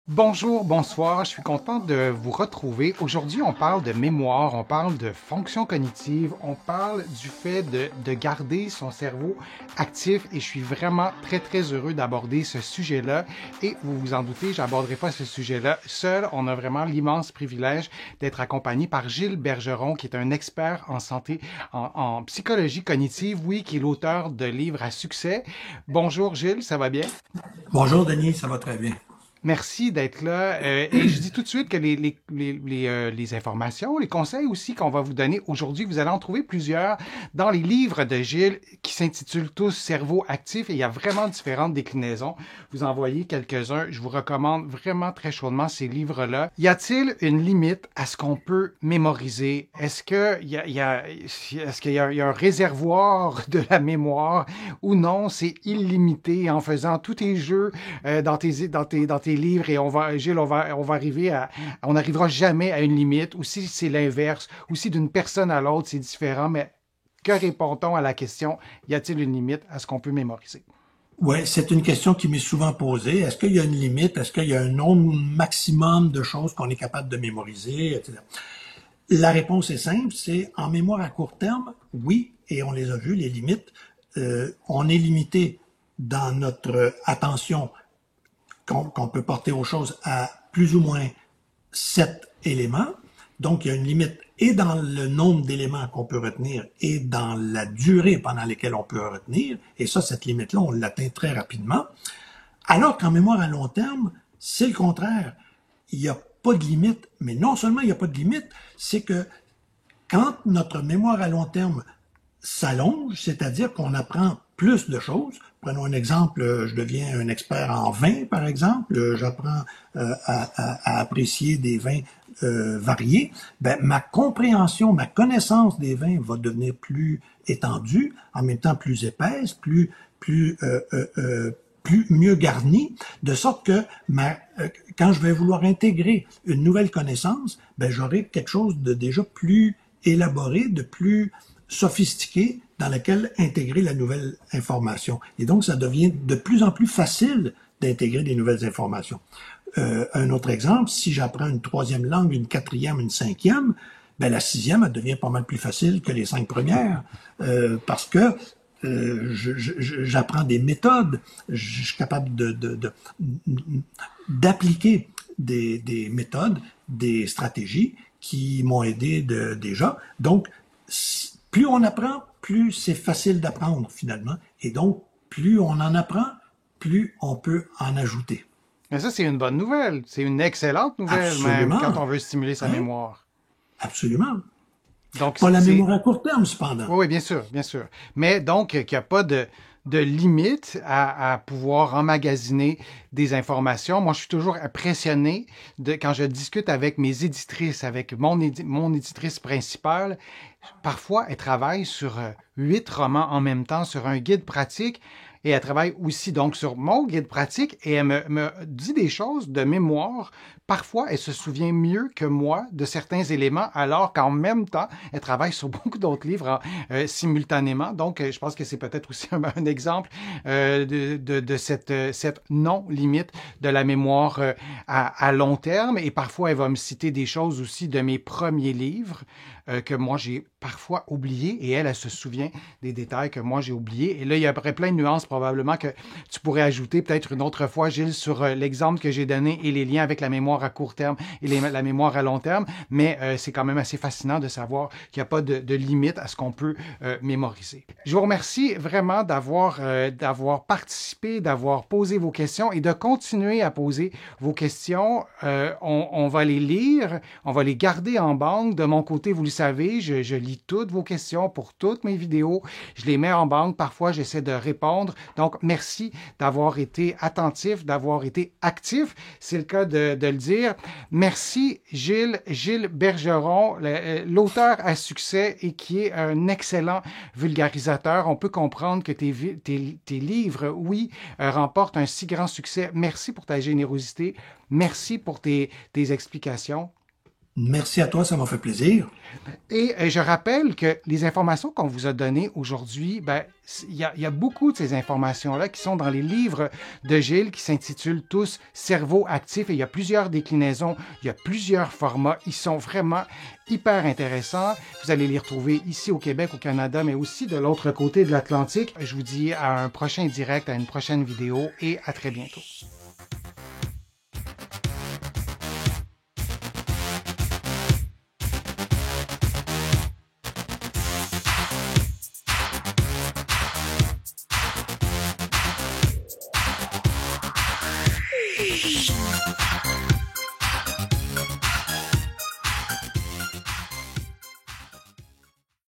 Bonjour, bonsoir, je suis content de vous retrouver. Aujourd'hui, on parle de mémoire, on parle de fonction cognitive, on parle du fait de garder son cerveau actif et je suis vraiment très heureux d'aborder ce sujet-là. Et vous vous en doutez, j'aborderai pas ce sujet-là seul. On a vraiment l'immense privilège d'être accompagné par Gilles Bergeron, qui est un expert en santé, en psychologie cognitive, oui, qui est l'auteur de livres à succès. Bonjour Gilles, ça va bien? Bonjour Denis, ça va très bien. Merci d'être là. Et je dis tout de suite que les informations, les conseils aussi qu'on va vous donner aujourd'hui, vous allez en trouver plusieurs dans les livres de Gilles qui s'intitulent tous Cerveau actif et il y a vraiment différentes déclinaisons. Vous en voyez quelques-uns. Je vous recommande vraiment très chaudement ces livres-là. Y a-t-il une limite à ce qu'on peut mémoriser? Est-ce qu'il y a un réservoir de la mémoire ou non? C'est illimité en faisant tous tes jeux dans tes livres et Gilles, on va arriver on n'arrivera jamais à une limite. Ou si c'est l'inverse, ou si d'une personne à l'autre c'est différent, mais que répond-on à la question, y a-t-il une limite à ce qu'on peut mémoriser? Oui, c'est une question qui m'est souvent posée. Est-ce qu'il y a une limite? Est-ce qu'il y a un nombre maximum de choses qu'on est capable de mémoriser, etc. La réponse est simple, c'est en mémoire à court terme, oui, et on les a vues, les limites. On est limité dans notre attention qu'on peut porter aux choses à plus ou moins 7 éléments. Donc, il y a une limite et dans le nombre d'éléments qu'on peut retenir et dans la durée pendant laquelle on peut retenir. Et ça, cette limite-là, on l'atteint très rapidement. Alors qu'en mémoire à long terme, c'est le contraire. Il n'y a pas de limite, mais non seulement il n'y a pas de limite, c'est que quand notre mémoire à long terme s'allonge, c'est-à-dire qu'on apprend plus de choses. Prenons un exemple, je deviens un expert en vin, par exemple, j'apprends à apprécier des vins variés. Ben, ma compréhension, ma connaissance des vins va devenir plus étendue, en même temps plus épaisse, plus mieux garnie, de sorte que quand je vais vouloir intégrer une nouvelle connaissance, ben, j'aurai quelque chose de déjà plus élaboré, de plus sophistiqué dans laquelle intégrer la nouvelle information. Et donc, ça devient de plus en plus facile d'intégrer des nouvelles informations. Un autre exemple, si j'apprends une troisième langue, une quatrième, une cinquième, ben la sixième, elle devient pas mal plus facile que les 5 premières, parce que j'apprends des méthodes, je suis capable d'appliquer des méthodes, des stratégies qui m'ont aidé déjà. Donc, plus on apprend, plus c'est facile d'apprendre finalement. Et donc, plus on en apprend, plus on peut en ajouter. Mais ça, c'est une bonne nouvelle. C'est une excellente nouvelle même quand on Absolument. veut stimuler sa Hein? mémoire. Absolument. Donc, Pas la c'est... mémoire à court terme, cependant. Oui, oui, bien sûr, bien sûr. Mais donc, qu'il n'y a pas de limite à pouvoir emmagasiner des informations. Moi, je suis toujours impressionné quand je discute avec mes éditrices, avec mon éditrice principale. Parfois, elle travaille sur 8 romans en même temps, sur un guide pratique. Et elle travaille aussi donc sur mon guide pratique et elle me dit des choses de mémoire. Parfois, elle se souvient mieux que moi de certains éléments, alors qu'en même temps, elle travaille sur beaucoup d'autres livres simultanément. Donc, je pense que c'est peut-être aussi un exemple de cette non-limite de la mémoire à long terme. Et parfois, elle va me citer des choses aussi de mes premiers livres que moi j'ai parfois oublié et elle se souvient des détails que moi j'ai oubliés. Et là, il y a plein de nuances probablement que tu pourrais ajouter peut-être une autre fois, Gilles, sur l'exemple que j'ai donné et les liens avec la mémoire à court terme et la mémoire à long terme. Mais c'est quand même assez fascinant de savoir qu'il n'y a pas de limite à ce qu'on peut mémoriser. Je vous remercie vraiment d'avoir participé, d'avoir posé vos questions et de continuer à poser vos questions. On va les lire, on va les garder en banque. De mon côté, vous le savez, je lis toutes vos questions pour toutes mes vidéos. Je les mets en banque. Parfois, j'essaie de répondre. Donc, merci d'avoir été attentif, d'avoir été actif. C'est le cas de le dire. Merci, Gilles Bergeron, l'auteur à succès et qui est un excellent vulgarisateur. On peut comprendre que tes livres, oui, remportent un si grand succès. Merci pour ta générosité. Merci pour tes explications. Merci à toi, ça m'a fait plaisir. Et je rappelle que les informations qu'on vous a données aujourd'hui, ben, il y a beaucoup de ces informations-là qui sont dans les livres de Gilles qui s'intitulent tous Cerveau actif et il y a plusieurs déclinaisons, il y a plusieurs formats. Ils sont vraiment hyper intéressants. Vous allez les retrouver ici au Québec, au Canada, mais aussi de l'autre côté de l'Atlantique. Je vous dis à un prochain direct, à une prochaine vidéo et à très bientôt.